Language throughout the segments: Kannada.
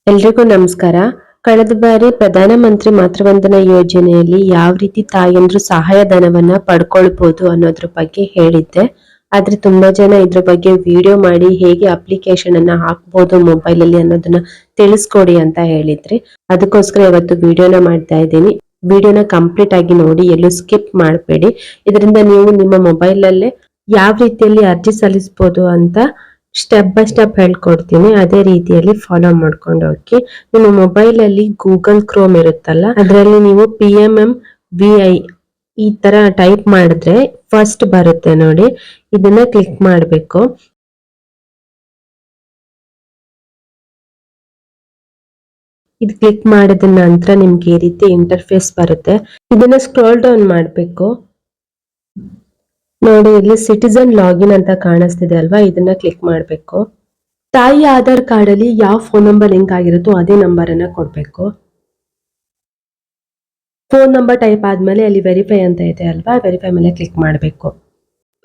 ಎಲ್ರಿಗೂ ನಮಸ್ಕಾರ. ಕಳೆದ ಬಾರಿ ಪ್ರಧಾನಮಂತ್ರಿ ಮಾತೃವಂದನಾ ಯೋಜನೆಯಲ್ಲಿ ಯಾವ ರೀತಿ ತಾಯಂದ್ರು ಸಹಾಯಧನವನ್ನ ಪಡ್ಕೊಳ್ಬಹುದು ಅನ್ನೋದ್ರ ಬಗ್ಗೆ ಹೇಳಿದ್ದೆ. ಆದ್ರೆ ತುಂಬಾ ಜನ ಇದ್ರ ಬಗ್ಗೆ ವಿಡಿಯೋ ಮಾಡಿ ಹೇಗೆ ಅಪ್ಲಿಕೇಶನ್ ಅನ್ನ ಹಾಕ್ಬಹುದು ಮೊಬೈಲ್ ಅಲ್ಲಿ ಅನ್ನೋದನ್ನ ತಿಳಿಸ್ಕೊಡಿ ಅಂತ ಹೇಳಿದ್ರಿ. ಅದಕ್ಕೋಸ್ಕರ ಇವತ್ತು ವಿಡಿಯೋನ ಮಾಡ್ತಾ ಇದ್ದೀನಿ. ವಿಡಿಯೋನ ಕಂಪ್ಲೀಟ್ ಆಗಿ ನೋಡಿ, ಎಲ್ಲೂ ಸ್ಕಿಪ್ ಮಾಡಬೇಡಿ. ಇದರಿಂದ ನೀವು ನಿಮ್ಮ ಮೊಬೈಲ್ ಅಲ್ಲೇ ಯಾವ ರೀತಿಯಲ್ಲಿ ಅರ್ಜಿ ಸಲ್ಲಿಸಬಹುದು ಅಂತ ಸ್ಟೆಪ್ ಬೈ ಸ್ಟೆಪ್ ಹೇಳ್ಕೊಡ್ತೀನಿ. ಅದೇ ರೀತಿಯಲ್ಲಿ ಫಾಲೋ ಮಾಡ್ಕೊಂಡು ಹೋಗಿ. ನಿಮ್ಮ ಮೊಬೈಲ್ ಅಲ್ಲಿ ಗೂಗಲ್ ಕ್ರೋಮ್ ಇರುತ್ತಲ್ಲ, ಅದರಲ್ಲಿ ನೀವು PMMVI ಈ ತರ ಟೈಪ್ ಮಾಡಿದ್ರೆ ಫಸ್ಟ್ ಬರುತ್ತೆ ನೋಡಿ. ಇದನ್ನ ಕ್ಲಿಕ್ ಮಾಡಬೇಕು. ಇದು ಕ್ಲಿಕ್ ಮಾಡಿದ ನಂತರ ನಿಮ್ಗೆ ಈ ರೀತಿ ಇಂಟರ್ಫೇಸ್ ಬರುತ್ತೆ. ಇದನ್ನ ಸ್ಕ್ರೋಲ್ ಡೌನ್ ಮಾಡಬೇಕು. ನೋಡಿ, ಇಲ್ಲಿ ಸಿಟಿಜನ್ ಲಾಗಿನ್ ಅಂತ ಕಾಣಿಸ್ತಿದೆ ಅಲ್ವಾ, ಇದನ್ನ ಕ್ಲಿಕ್ ಮಾಡಬೇಕು. ತಾಯಿ ಆಧಾರ್ ಕಾರ್ಡ್ ಅಲ್ಲಿ ಯಾವ ಫೋನ್ ನಂಬರ್ ಲಿಂಕ್ ಆಗಿರುತ್ತೋ ಅದೇ ನಂಬರ್ ಅನ್ನ ಕೊಡ್ಬೇಕು. ಫೋನ್ ನಂಬರ್ ಟೈಪ್ ಆದ್ಮೇಲೆ ಅಲ್ಲಿ ವೆರಿಫೈ ಅಂತ ಇದೆ ಅಲ್ವಾ, ವೆರಿಫೈ ಮೇಲೆ ಕ್ಲಿಕ್ ಮಾಡಬೇಕು.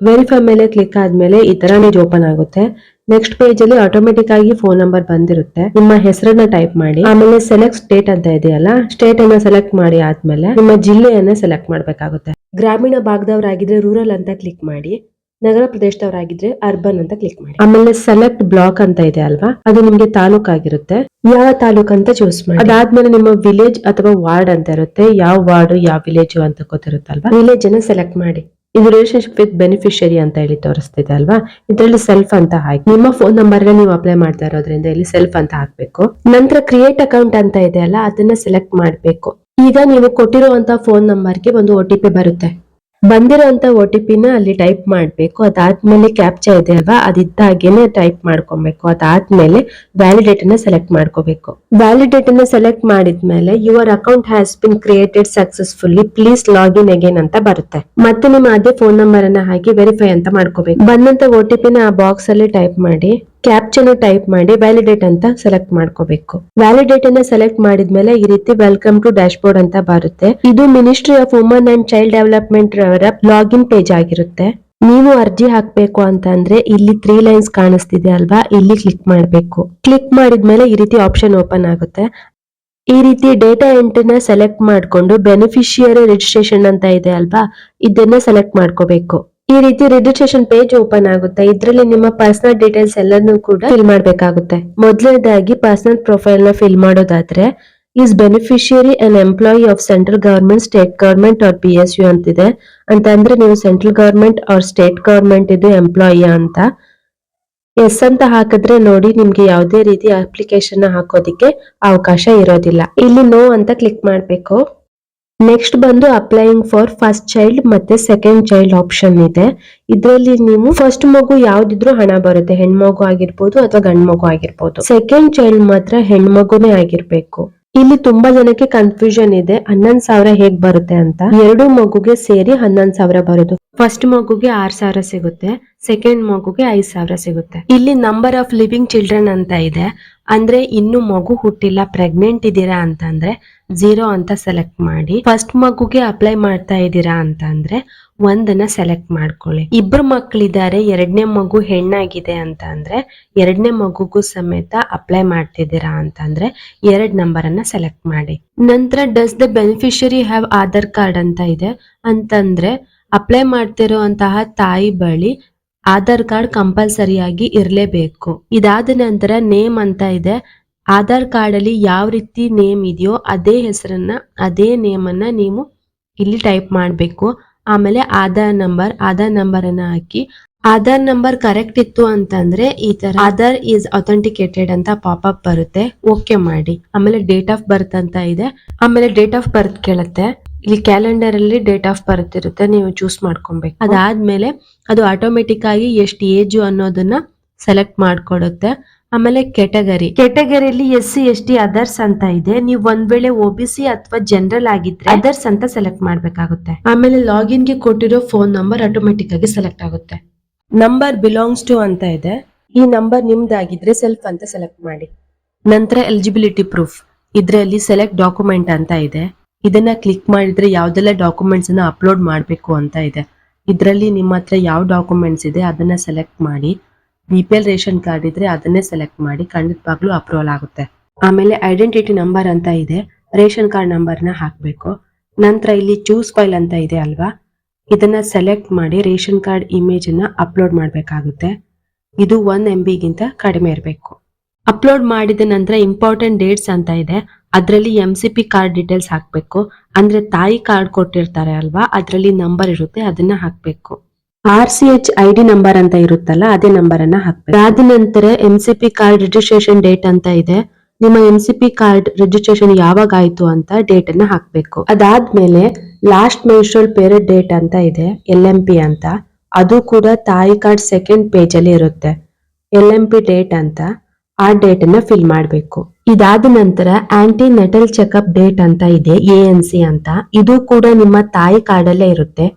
ವೆರಿಫೈ ಮೇಲೆ ಕ್ಲಿಕ್ ಆದ್ಮೇಲೆ ಈ ತರ ಓಪನ್ ಆಗುತ್ತೆ. ನೆಕ್ಸ್ಟ್ ಪೇಜ್ ಅಲ್ಲಿ ಆಟೋಮೆಟಿಕ್ ಆಗಿ ಫೋನ್ ನಂಬರ್ ಬಂದಿರುತ್ತೆ. ನಿಮ್ಮ ಹೆಸರನ್ನ ಟೈಪ್ ಮಾಡಿ, ಆಮೇಲೆ ಸೆಲೆಕ್ಟ್ ಸ್ಟೇಟ್ ಅಂತ ಇದೆಯಲ್ಲ, ಸ್ಟೇಟ್ ಅನ್ನ ಸೆಲೆಕ್ಟ್ ಮಾಡಿ ಆದ್ಮೇಲೆ ನಿಮ್ಮ ಜಿಲ್ಲೆಯನ್ನ ಸೆಲೆಕ್ಟ್ ಮಾಡ್ಬೇಕಾಗುತ್ತೆ. ಗ್ರಾಮೀಣ ಭಾಗದವರಾಗಿದ್ರೆ ರೂರಲ್ ಅಂತ ಕ್ಲಿಕ್ ಮಾಡಿ, ನಗರ ಪ್ರದೇಶದವರಾಗಿದ್ರೆ ಅರ್ಬನ್ ಅಂತ ಕ್ಲಿಕ್ ಮಾಡಿ. ಆಮೇಲೆ ಸೆಲೆಕ್ಟ್ ಬ್ಲಾಕ್ ಅಂತ ಇದೆ ಅಲ್ವಾ, ಅದು ನಿಮ್ಗೆ ತಾಲೂಕ್ ಆಗಿರುತ್ತೆ. ಯಾವ ತಾಲೂಕ್ ಅಂತ ಚೂಸ್ ಮಾಡಿ. ಅದಾದ್ಮೇಲೆ ನಿಮ್ಮ ವಿಲೇಜ್ ಅಥವಾ ವಾರ್ಡ್ ಅಂತ ಇರುತ್ತೆ. ಯಾವ ವಾರ್ಡ್ ಯಾವ ವಿಲೇಜ್ ಅಂತ ಗೊತ್ತಿರುತ್ತಲ್ವಾ, ವಿಲೇಜ್ ಅನ್ನ ಸೆಲೆಕ್ಟ್ ಮಾಡಿ. ಇದು ರಿಲೇಶನ್ಶಿಪ್ ವಿತ್ ಬೆನಿಫಿಷಿಯರಿ ಅಂತ ಹೇಳಿ ತೋರಿಸ್ತಿದೆ ಅಲ್ವಾ, ಇದರಲ್ಲಿ ಸೆಲ್ಫ್ ಅಂತ ಹಾಕಿ. ನಿಮ್ಮ ಫೋನ್ ನಂಬರ್ ನೀವು ಅಪ್ಲೈ ಮಾಡ್ತಾ ಇರೋದ್ರಿಂದ ಇಲ್ಲಿ ಸೆಲ್ಫ್ ಅಂತ ಹಾಕ್ಬೇಕು. ನಂತರ ಕ್ರಿಯೇಟ್ ಅಕೌಂಟ್ ಅಂತ ಇದೆ ಅಲ್ಲ, ಅದನ್ನ ಸೆಲೆಕ್ಟ್ ಮಾಡ್ಬೇಕು. ಈಗ ನೀವು ಕೊಟ್ಟಿರುವಂತ ಫೋನ್ ನಂಬರ್ಗೆ ಒಂದು OTP ಬರುತ್ತೆ. ಬಂದಿರೋಂತ OTP ಅಲ್ಲಿ ಟೈಪ್ ಮಾಡ್ಬೇಕು. ಅದಾದ್ಮೇಲೆ ಕ್ಯಾಪ್ಚಾ ಇದೆ ಅಲ್ವಾ, ಅದಿದ್ದಾಗೇನೆ ಟೈಪ್ ಮಾಡ್ಕೊಬೇಕು. ಅದಾದ್ಮೇಲೆ ವ್ಯಾಲಿಡೇಟ್ ಅನ್ನ ಸೆಲೆಕ್ಟ್ ಮಾಡ್ಕೋಬೇಕು. ವ್ಯಾಲಿಡೇಟ್ ಅನ್ನ ಸೆಲೆಕ್ಟ್ ಮಾಡಿದ್ಮೇಲೆ your account has been created successfully, please login again ಅಂತ ಬರುತ್ತೆ. ಮತ್ತೆ ನಿಮ್ಮ ಅದೇ ಫೋನ್ ನಂಬರ್ ಅನ್ನ ಹಾಕಿ ವೆರಿಫೈ ಅಂತ ಮಾಡ್ಕೋಬೇಕು. ಬಂದಂತ OTP ಆ ಬಾಕ್ಸ್ ಅಲ್ಲಿ ಟೈಪ್ ಮಾಡಿ, ಕ್ಯಾಪ್ಚನ್ ಟೈಪ್ ಮಾಡಿ ವ್ಯಾಲಿಡೇಟ್ ಅಂತ ಸೆಲೆಕ್ಟ್ ಮಾಡ್ಕೋಬೇಕು. ವ್ಯಾಲಿಡೇಟ್ ಅನ್ನ ಸೆಲೆಕ್ಟ್ ಮಾಡಿದ್ಮೇಲೆ ಈ ರೀತಿ ವೆಲ್ಕಮ್ ಟು ಡ್ಯಾಶ್ ಬೋರ್ಡ್ ಅಂತ ಬರುತ್ತೆ. ಇದು ministry of woman and child development ರವರ ಲಾಗಿನ್ ಪೇಜ್ ಆಗಿರುತ್ತೆ. ನೀವು ಅರ್ಜಿ ಹಾಕ್ಬೇಕು ಅಂತಂದ್ರೆ ಇಲ್ಲಿ 3 ಲೈನ್ಸ್ ಕಾಣಿಸ್ತಿದೆ ಅಲ್ವಾ, ಇಲ್ಲಿ ಕ್ಲಿಕ್ ಮಾಡಬೇಕು. ಕ್ಲಿಕ್ ಮಾಡಿದ್ಮೇಲೆ ಈ ರೀತಿ ಆಪ್ಷನ್ ಓಪನ್ ಆಗುತ್ತೆ. ಈ ರೀತಿ ಡೇಟಾ ಎಂಟ್ರಿನ ಸೆಲೆಕ್ಟ್ ಮಾಡ್ಕೊಂಡು ಬೆನಿಫಿಷಿಯರಿ ರಿಜಿಸ್ಟ್ರೇಷನ್ ಅಂತ ಇದೆ ಅಲ್ವಾ, ಇದನ್ನ ಸೆಲೆಕ್ಟ್ ಮಾಡ್ಕೋಬೇಕು. ಈ ರೀತಿ ರಿಜಿಸ್ಟ್ರೇಷನ್ ಪೇಜ್ ಓಪನ್ ಆಗುತ್ತೆ. ಇದರಲ್ಲಿ ನಿಮ್ಮ ಪರ್ಸನಲ್ ಡೀಟೇಲ್ಸ್ ಎಲ್ಲಾನು ಕೂಡ ಫಿಲ್ ಮಾಡಬೇಕಾಗುತ್ತೆ. ಮೊದಲನೇದಾಗಿ ಪರ್ಸನಲ್ ಪ್ರೊಫೈಲ್ ನ ಫಿಲ್ ಮಾಡೋದಾದ್ರೆ, is beneficiary and employee of central government, state government or PSU ಅಂತಿದೆ. ಅಂತ ಅಂದ್ರೆ ನೀವು central government or state government ಇದು ಎಂಪ್ಲಾಯಿ ಅಂತ. ಎಸ್ ಅಂತ ಹಾಕಿದ್ರೆ ನೋಡಿ, ನಿಮ್ಗೆ ಯಾವುದೇ ರೀತಿ ಅಪ್ಲಿಕೇಶನ್ ಹಾಕೋದಿಕ್ಕೆ ಅವಕಾಶ ಇರೋದಿಲ್ಲ. ಇಲ್ಲಿ ನೋ ಅಂತ ಕ್ಲಿಕ್ ಮಾಡ್ಬೇಕು. ನೆಕ್ಸ್ಟ್ ಬಂದು ಅಪ್ಲೈಯಿಂಗ್ ಫಾರ್ ಫಸ್ಟ್ ಚೈಲ್ಡ್ ಮತ್ತೆ ಸೆಕೆಂಡ್ ಚೈಲ್ಡ್ ಆಪ್ಷನ್ ಇದೆ. ಇದರಲ್ಲಿ ನೀವು ಫಸ್ಟ್ ಮಗು ಯಾವ್ದಿದ್ರು ಹಣ ಬರುತ್ತೆ, ಹೆಣ್ಮಗು ಆಗಿರ್ಬೋದು ಅಥವಾ ಗಂಡ್ ಮಗು ಆಗಿರ್ಬೋದು. ಸೆಕೆಂಡ್ ಚೈಲ್ಡ್ ಮಾತ್ರ ಹೆಣ್ಮಗುನೇ ಆಗಿರ್ಬೇಕು. ಇಲ್ಲಿ ತುಂಬಾ ಜನಕ್ಕೆ ಕನ್ಫ್ಯೂಷನ್ ಇದೆ, 11,000 ಹೇಗ್ ಬರುತ್ತೆ ಅಂತ. 2 ಮಗುಗೆ ಸೇರಿ 11,000 ಬರುದು. ಫಸ್ಟ್ ಮಗುಗೆ 6,000 ಸಿಗುತ್ತೆ, ಸೆಕೆಂಡ್ ಮಗುಗೆ 5,000 ಸಿಗುತ್ತೆ. ಇಲ್ಲಿ ನಂಬರ್ ಆಫ್ ಲಿವಿಂಗ್ ಚಿಲ್ಡ್ರನ್ ಅಂತ ಇದೆ. ಅಂದ್ರೆ ಇನ್ನು ಮಗು ಹುಟ್ಟಿಲ್ಲ, ಪ್ರೆಗ್ನೆಂಟ್ ಇದ್ದೀರಾ ಅಂತಂದ್ರೆ 0 ಅಂತ ಸೆಲೆಕ್ಟ್ ಮಾಡಿ. ಫಸ್ಟ್ ಮಗುಗೆ ಅಪ್ಲೈ ಮಾಡ್ತಾ ಇದ್ದೀರಾ ಅಂತ ಅಂದ್ರೆ 1 ಸೆಲೆಕ್ಟ್ ಮಾಡ್ಕೊಳ್ಳಿ. ಇಬ್ರು ಮಕ್ಕಳಿದ್ದಾರೆ, 2ನೇ ಮಗು ಹೆಣ್ಣಾಗಿದೆ ಅಂತ ಅಂದ್ರೆ 2ನೇ ಮಗುಗೂ ಸಮೇತ ಅಪ್ಲೈ ಮಾಡ್ತಿದ್ದೀರಾ ಅಂತಂದ್ರೆ 2 ನಂಬರ್ ಅನ್ನ ಸೆಲೆಕ್ಟ್ ಮಾಡಿ. ನಂತರ does the beneficiary have Aadhaar card ಅಂತ ಇದೆ. ಅಂತಂದ್ರೆ ಅಪ್ಲೈ ಮಾಡ್ತಿರುವಂತಹ ತಾಯಿ ಬಳಿ ಆಧಾರ್ ಕಾರ್ಡ್ ಕಂಪಲ್ಸರಿಯಾಗಿ ಇರಲೇಬೇಕು. ಇದಾದ ನಂತರ ನೇಮ್ ಅಂತ ಇದೆ. ಆಧಾರ್ ಕಾರ್ಡ್ ಅಲ್ಲಿ ಯಾವ ರೀತಿ ನೇಮ್ ಇದೆಯೋ ಅದೇ ಹೆಸರನ್ನ, ಅದೇ ನೇಮ್ ಅನ್ನ ನೀವು ಇಲ್ಲಿ ಟೈಪ್ ಮಾಡಬೇಕು. ಆಮೇಲೆ ಆಧಾರ್ ನಂಬರ್ ಅನ್ನ ಹಾಕಿ. ಆಧಾರ್ ನಂಬರ್ ಕರೆಕ್ಟ್ ಇತ್ತು ಅಂತಂದ್ರೆ ಈ ತರ ಆಧಾರ್ ಈಸ್ ಅಥೆಂಟಿಕೇಟೆಡ್ ಅಂತ ಪಾಪಪ್ ಬರುತ್ತೆ, ಓಕೆ ಮಾಡಿ. ಆಮೇಲೆ ಡೇಟ್ ಆಫ್ ಬರ್ತ್ ಅಂತ ಇದೆ. ಆಮೇಲೆ ಡೇಟ್ ಆಫ್ ಬರ್ತ್ ಕೇಳುತ್ತೆ. ಇಲ್ಲಿ ಕ್ಯಾಲೆಂಡರ್ ಅಲ್ಲಿ ಡೇಟ್ ಆಫ್ ಬರ್ತ್ ಇರುತ್ತೆ, ನೀವು ಚೂಸ್ ಮಾಡ್ಕೊಬೇಕು. ಅದಾದ್ಮೇಲೆ ಅದು ಆಟೋಮೆಟಿಕ್ ಆಗಿ ಎಷ್ಟು ಏಜ್ ಅನ್ನೋದನ್ನ ಸೆಲೆಕ್ಟ್ ಮಾಡ್ಕೊಡುತ್ತೆ. ಆಮೇಲೆ ಕೆಟಗರಿಯಲ್ಲಿ SC ST ಅದರ್ಸ್ ಅಂತ ಇದೆ. ನೀವು ಒಂದ್ ವೇಳೆ OBC ಅಥವಾ ಜನರಲ್ ಆಗಿದ್ರೆ ಅದರ್ಸ್ ಅಂತ ಸೆಲೆಕ್ಟ್ ಮಾಡ್ಬೇಕಾಗುತ್ತೆ. ಆಮೇಲೆ ಲಾಗಿನ್ ಗೆ ಕೊಟ್ಟಿರೋ ಫೋನ್ ನಂಬರ್ ಆಟೋಮೆಟಿಕ್ ಆಗಿ ಸೆಲೆಕ್ಟ್ ಆಗುತ್ತೆ. ನಂಬರ್ ಬಿಲಾಂಗ್ಸ್ ಟು ಅಂತ ಇದೆ. ಈ ನಂಬರ್ ನಿಮ್ದಾಗಿದ್ರೆ ಸೆಲ್ಫ್ ಅಂತ ಸೆಲೆಕ್ಟ್ ಮಾಡಿ. ನಂತರ ಎಲಿಜಿಬಿಲಿಟಿ ಪ್ರೂಫ್, ಇದರಲ್ಲಿ ಸೆಲೆಕ್ಟ್ ಡಾಕ್ಯುಮೆಂಟ್ ಅಂತ ಇದೆ. ಇದನ್ನ ಕ್ಲಿಕ್ ಮಾಡಿದ್ರೆ ಯಾವ್ದೆಲ್ಲ ಡಾಕ್ಯುಮೆಂಟ್ಸ್ ಅನ್ನ ಅಪ್ಲೋಡ್ ಮಾಡ್ಬೇಕು ಅಂತ ಇದೆ. ಇದರಲ್ಲಿ ನಿಮ್ಮ ಹತ್ರ ಯಾವ ಡಾಕ್ಯುಮೆಂಟ್ಸ್ ಇದೆ ಅದನ್ನ ಸೆಲೆಕ್ಟ್ ಮಾಡಿ. BPL ರೇಷನ್ ಕಾರ್ಡ್ ಇದ್ರೆ ಅದನ್ನೇ ಸೆಲೆಕ್ಟ್ ಮಾಡಿ, ಖಂಡಿತವಾಗ್ಲೂ ಅಪ್ರೂವಲ್ ಆಗುತ್ತೆ. ಆಮೇಲೆ ಐಡೆಂಟಿಟಿ ನಂಬರ್ ಅಂತ ಇದೆ, ರೇಷನ್ ಕಾರ್ಡ್ ನಂಬರ್ನ ಹಾಕಬೇಕು. ನಂತರ ಇಲ್ಲಿ ಚೂಸ್ ಫೈಲ್ ಅಂತ ಇದೆ ಅಲ್ವಾ, ಇದನ್ನ ಸೆಲೆಕ್ಟ್ ಮಾಡಿ ರೇಷನ್ ಕಾರ್ಡ್ ಇಮೇಜ್ ಅನ್ನ ಅಪ್ಲೋಡ್ ಮಾಡಬೇಕಾಗುತ್ತೆ. ಇದು 1 MB ಗಿಂತ ಕಡಿಮೆ ಇರಬೇಕು. ಅಪ್ಲೋಡ್ ಮಾಡಿದ ನಂತರ ಇಂಪಾರ್ಟೆಂಟ್ ಡೇಟ್ಸ್ ಅಂತ ಇದೆ, ಅದರಲ್ಲಿ MCP ಕಾರ್ಡ್ ಡೀಟೇಲ್ಸ್ ಹಾಕಬೇಕು. ಅಂದ್ರೆ ತಾಯಿ ಕಾರ್ಡ್ ಕೊಟ್ಟಿರ್ತಾರೆ ಅಲ್ವಾ, ಅದರಲ್ಲಿ ನಂಬರ್ ಇರುತ್ತೆ, ಅದನ್ನ ಹಾಕಬೇಕು. RCH ID ನಂಬರ್ ಅಂತ ಇರುತ್ತಲ್ಲ, ಅದೇ ನಂಬರ್ ಅನ್ನ ಹಾಕಬೇಕು. ಅದಾದ ನಂತರ MCP ಕಾರ್ಡ್ ರಿಜಿಸ್ಟ್ರೇಷನ್ ಡೇಟ್ ಅಂತ ಇದೆ, ನಿಮ್ಮ MCP ಕಾರ್ಡ್ ರಿಜಿಸ್ಟ್ರೇಷನ್ ಯಾವಾಗ ಆಯ್ತು ಅಂತ ಡೇಟ್ ಅನ್ನ ಹಾಕಬೇಕು. ಅದಾದ್ಮೇಲೆ ಲಾಸ್ಟ್ ಮೆನ್ಸ್ಟ್ರುಯಲ್ ಪೀರಿಯಡ್ ಡೇಟ್ ಅಂತ ಇದೆ, LMP ಅಂತ, ಅದು ಕೂಡ ತಾಯಿ ಕಾರ್ಡ್ ಸೆಕೆಂಡ್ ಪೇಜ್ ಅಲ್ಲಿ ಇರುತ್ತೆ. LMP ಡೇಟ್ ಅಂತ, ಆ ಡೇಟ್ ಅನ್ನ ಫಿಲ್ ಮಾಡಬೇಕು. ಇದಾದ ನಂತರ ಆಂಟಿ ನೆಟಲ್ ಚೆಕಪ್ ಡೇಟ್ ಅಂತ ಇದೆ, ANC ಅಂತ, ಇದು ಕೂಡ ನಿಮ್ಮ ತಾಯಿ ಕಾರ್ಡ್ ಅಲ್ಲೇ ಇರುತ್ತೆ.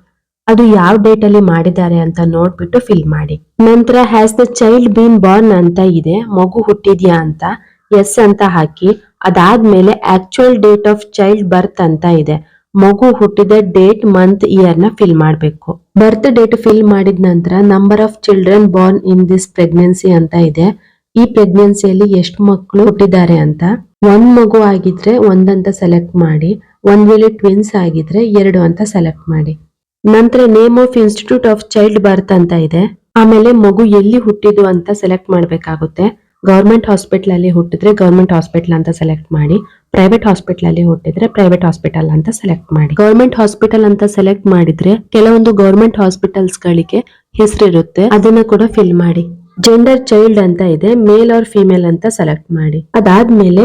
ಅದು ಯಾವ ಡೇಟ್ ಅಲ್ಲಿ ಮಾಡಿದ್ದಾರೆ ಅಂತ ನೋಡ್ಬಿಟ್ಟು ಫಿಲ್ ಮಾಡಿ. ನಂತರ has the child bean Born ಅಂತ ಇದೆ, ಮಗು ಹುಟ್ಟಿದ್ಯಾ ಅಂತ, ಎಸ್ ಅಂತ ಹಾಕಿ. ಅದಾದ್ಮೇಲೆ actual date of child birth ಅಂತ ಇದೆ, ಮಗು ಹುಟ್ಟಿದ ಡೇಟ್, ಮಂತ್, ಇಯರ್ ನ ಫಿಲ್ ಮಾಡಬೇಕು. ಬರ್ತ್ ಡೇಟ್ ಫಿಲ್ ಮಾಡಿದ ನಂತರ number of children born in this pregnancy ಅಂತ ಇದೆ, ಈ ಪ್ರೆಗ್ನೆನ್ಸಿಯಲ್ಲಿ ಎಷ್ಟು ಮಕ್ಕಳು ಹುಟ್ಟಿದ್ದಾರೆ ಅಂತ. ಒಂದ್ ಮಗು ಆಗಿದ್ರೆ ಒಂದಂತ ಸೆಲೆಕ್ಟ್ ಮಾಡಿ, ಒಂದ್ ವೇಳೆ ಟ್ವಿನ್ಸ್ ಆಗಿದ್ರೆ 2 ಅಂತ ಸೆಲೆಕ್ಟ್ ಮಾಡಿ. ನಂತರ name of institute of child birth ಅಂತ ಇದೆ, ಆಮೇಲೆ ಮಗು ಎಲ್ಲಿ ಹುಟ್ಟಿದ್ದು ಅಂತ ಸೆಲೆಕ್ಟ್ ಮಾಡಬೇಕಾಗುತ್ತೆ. ಗವರ್ಮೆಂಟ್ ಹಾಸ್ಪಿಟಲ್ ಅಲ್ಲಿ ಹುಟ್ಟಿದ್ರೆ ಗವರ್ಮೆಂಟ್ ಹಾಸ್ಪಿಟಲ್ ಅಂತ ಸೆಲೆಕ್ಟ್ ಮಾಡಿ, ಪ್ರೈವೇಟ್ ಹಾಸ್ಪಿಟಲ್ ಅಲ್ಲಿ ಹುಟ್ಟಿದ್ರೆ ಪ್ರೈವೇಟ್ ಹಾಸ್ಪಿಟಲ್ ಅಂತ ಸೆಲೆಕ್ಟ್ ಮಾಡಿ. ಗವರ್ಮೆಂಟ್ ಹಾಸ್ಪಿಟಲ್ ಅಂತ ಸೆಲೆಕ್ಟ್ ಮಾಡಿದ್ರೆ ಕೆಲವೊಂದು ಗವರ್ಮೆಂಟ್ ಹಾಸ್ಪಿಟಲ್ಸ್ ಗಳಿಗೆ ಹೆಸರಿರುತ್ತೆ, ಅದನ್ನ ಕೂಡ ಫಿಲ್ ಮಾಡಿ. ಜೆಂಡರ್ ಚೈಲ್ಡ್ ಅಂತ ಇದೆ, ಮೇಲ್ ಆರ್ ಫಿಮೇಲ್ ಅಂತ ಸೆಲೆಕ್ಟ್ ಮಾಡಿ. ಅದಾದ್ಮೇಲೆ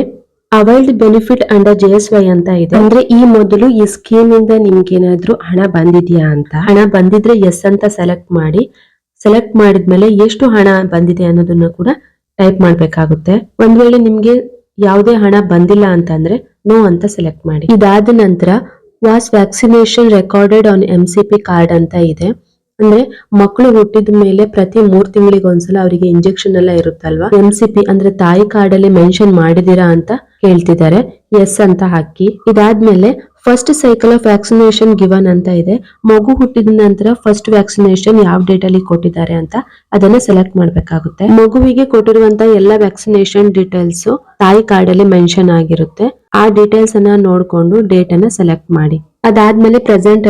ಅವೈಲ್ಡ್ ಬೆನಿಫಿಟ್ ಅಂಡರ್ JSY ಅಂತ ಇದೆ, ಅಂದ್ರೆ ಈ ಮೊದಲು ಈ ಸ್ಕೀಮ್ ಇಂದ ನಿಮ್ಗೆ ಏನಾದ್ರೂ ಹಣ ಬಂದಿದ್ಯಾ ಅಂತ. ಹಣ ಬಂದಿದ್ರೆ ಎಸ್ ಅಂತ ಸೆಲೆಕ್ಟ್ ಮಾಡಿ. ಸೆಲೆಕ್ಟ್ ಮಾಡಿದ್ಮೇಲೆ ಎಷ್ಟು ಹಣ ಬಂದಿದೆ ಅನ್ನೋದನ್ನ ಕೂಡ ಟೈಪ್ ಮಾಡ್ಬೇಕಾಗುತ್ತೆ. ಒಂದ್ ವೇಳೆ ನಿಮ್ಗೆ ಯಾವುದೇ ಹಣ ಬಂದಿಲ್ಲ ಅಂತಂದ್ರೆ ನೋ ಅಂತ ಸೆಲೆಕ್ಟ್ ಮಾಡಿ. ಇದಾದ ನಂತರ was vaccination recorded on MCP card ಅಂತ ಇದೆ, ಅಂದ್ರೆ ಮಕ್ಕಳು ಹುಟ್ಟಿದ ಮೇಲೆ ಪ್ರತಿ 3 ತಿಂಗಳಿಗೆ ಒಂದ್ಸಲ ಅವರಿಗೆ ಇಂಜೆಕ್ಷನ್ ಎಲ್ಲ ಇರುತ್ತಲ್ವಾ, MCP ಅಂದ್ರೆ ತಾಯಿ ಕಾರ್ಡ್ ಅಲ್ಲಿ ಮೆನ್ಷನ್ ಮಾಡಿದೀರಾ ಅಂತ ಕೇಳ್ತಿದ್ದಾರೆ, ಎಸ್ ಅಂತ ಹಾಕಿ. ಇದಾದ್ಮೇಲೆ first cycle of vaccination given ಅಂತ ಇದೆ, ಮಗು ಹುಟ್ಟಿದ ನಂತರ ಫಸ್ಟ್ ವ್ಯಾಕ್ಸಿನೇಷನ್ ಯಾವ ಡೇಟ್ ಅಲ್ಲಿ ಕೊಟ್ಟಿದ್ದಾರೆ ಅಂತ ಅದನ್ನ ಸೆಲೆಕ್ಟ್ ಮಾಡ್ಬೇಕಾಗುತ್ತೆ. ಮಗುವಿಗೆ ಕೊಟ್ಟಿರುವಂತ ಎಲ್ಲ ವ್ಯಾಕ್ಸಿನೇಷನ್ ಡೀಟೇಲ್ಸ್ ತಾಯಿ ಕಾರ್ಡ್ ಅಲ್ಲಿ ಮೆನ್ಷನ್ ಆಗಿರುತ್ತೆ, ಆ ಡೀಟೇಲ್ಸ್ ಅನ್ನ ನೋಡ್ಕೊಂಡು ಡೇಟ್ ಅನ್ನ ಸೆಲೆಕ್ಟ್ ಮಾಡಿ. ಅದಾದ್ಮೇಲೆ ಪ್ರೆಸೆಂಟ್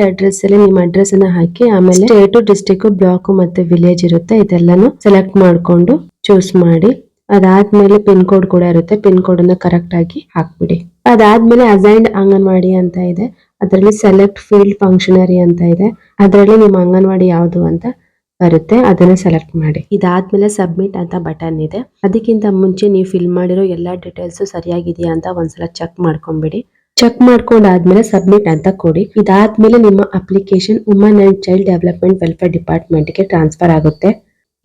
ಅಡ್ರೆಸ್ ಅಲ್ಲಿ ನಿಮ್ಮ ಅಡ್ರೆಸ್ ಅನ್ನ ಹಾಕಿ, ಆಮೇಲೆ ಸ್ಟೇಟ್, ಡಿಸ್ಟ್ರಿಕ್ಟ್, ಬ್ಲಾಕ್ ಮತ್ತೆ ವಿಲೇಜ್ ಇರುತ್ತೆ, ಇದೆಲ್ಲಾನು ಸೆಲೆಕ್ಟ್ ಮಾಡ್ಕೊಂಡು ಚೂಸ್ ಮಾಡಿ. ಅದಾದ್ಮೇಲೆ ಪಿನ್ ಕೋಡ್ ಕೂಡ ಇರುತ್ತೆ, ಪಿನ್ ಕೋಡ್ ಅನ್ನ ಕರೆಕ್ಟ್ ಆಗಿ ಹಾಕ್ಬಿಡಿ. ಅದಾದ್ಮೇಲೆ ಅಸೈನ್ಡ್ ಅಂಗನವಾಡಿ ಅಂತ ಇದೆ, ಅದರಲ್ಲಿ ಸೆಲೆಕ್ಟ್ ಫೀಲ್ಡ್ ಫಂಕ್ಷನರಿ ಅಂತ ಇದೆ, ಅದರಲ್ಲಿ ನಿಮ್ಮ ಅಂಗನವಾಡಿ ಯಾವುದು ಅಂತ ಬರುತ್ತೆ, ಅದನ್ನ ಸೆಲೆಕ್ಟ್ ಮಾಡಿ. ಇದಾದ್ಮೇಲೆ ಸಬ್ಮಿಟ್ ಅಂತ ಬಟನ್ ಇದೆ, ಅದಕ್ಕಿಂತ ಮುಂಚೆ ನೀವು ಫಿಲ್ ಮಾಡಿರೋ ಎಲ್ಲಾ ಡೀಟೇಲ್ಸ್ ಸರಿಯಾಗಿದೆಯಾ ಅಂತ ಒಂದ್ಸಲ ಚೆಕ್ ಮಾಡ್ಕೊಂಡ್ಬಿಡಿ. ಚೆಕ್ ಮಾಡ್ಕೊಂಡಾದ್ಮೇಲೆ ಸಬ್ಮಿಟ್ ಅಂತ ಕೊಡಿ. ಇದಾದ್ಮೇಲೆ ನಿಮ್ಮ application woman and child development welfare department ಗೆ ಟ್ರಾನ್ಸ್ಫರ್ ಆಗುತ್ತೆ.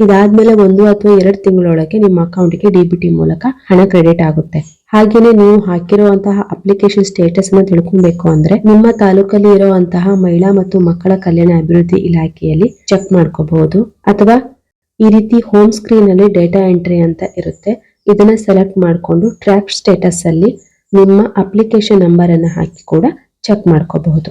ಇದಾದ್ಮೇಲೆ 1 ಅಥವಾ 2 ತಿಂಗಳೊಳಗೆ ನಿಮ್ಮ ಅಕೌಂಟ್ಗೆ DBT ಮೂಲಕ ಹಣ ಕ್ರೆಡಿಟ್ ಆಗುತ್ತೆ. ಹಾಗೇನೆ ನೀವು ಹಾಕಿರುವಂತಹ ಅಪ್ಲಿಕೇಶನ್ ಸ್ಟೇಟಸ್ ಅನ್ನು ತಿಳ್ಕೊಬೇಕು ಅಂದ್ರೆ ನಿಮ್ಮ ತಾಲೂಕಲ್ಲಿ ಇರುವಂತಹ ಮಹಿಳಾ ಮತ್ತು ಮಕ್ಕಳ ಕಲ್ಯಾಣ ಅಭಿವೃದ್ಧಿ ಇಲಾಖೆಯಲ್ಲಿ ಚೆಕ್ ಮಾಡ್ಕೋಬಹುದು, ಅಥವಾ ಈ ರೀತಿ ಹೋಮ್ ಸ್ಕ್ರೀನ್ ಅಲ್ಲಿ ಡೇಟಾ ಎಂಟ್ರಿ ಅಂತ ಇರುತ್ತೆ, ಇದನ್ನ ಸೆಲೆಕ್ಟ್ ಮಾಡಿಕೊಂಡು ಟ್ರ್ಯಾಕ್ ಸ್ಟೇಟಸ್ ಅಲ್ಲಿ ನಿಮ್ಮ ಅಪ್ಲಿಕೇಶನ್ ನಂಬರ್ ಅನ್ನು ಹಾಕಿ ಕೂಡ ಚೆಕ್ ಮಾಡ್ಕೋಬಹುದು.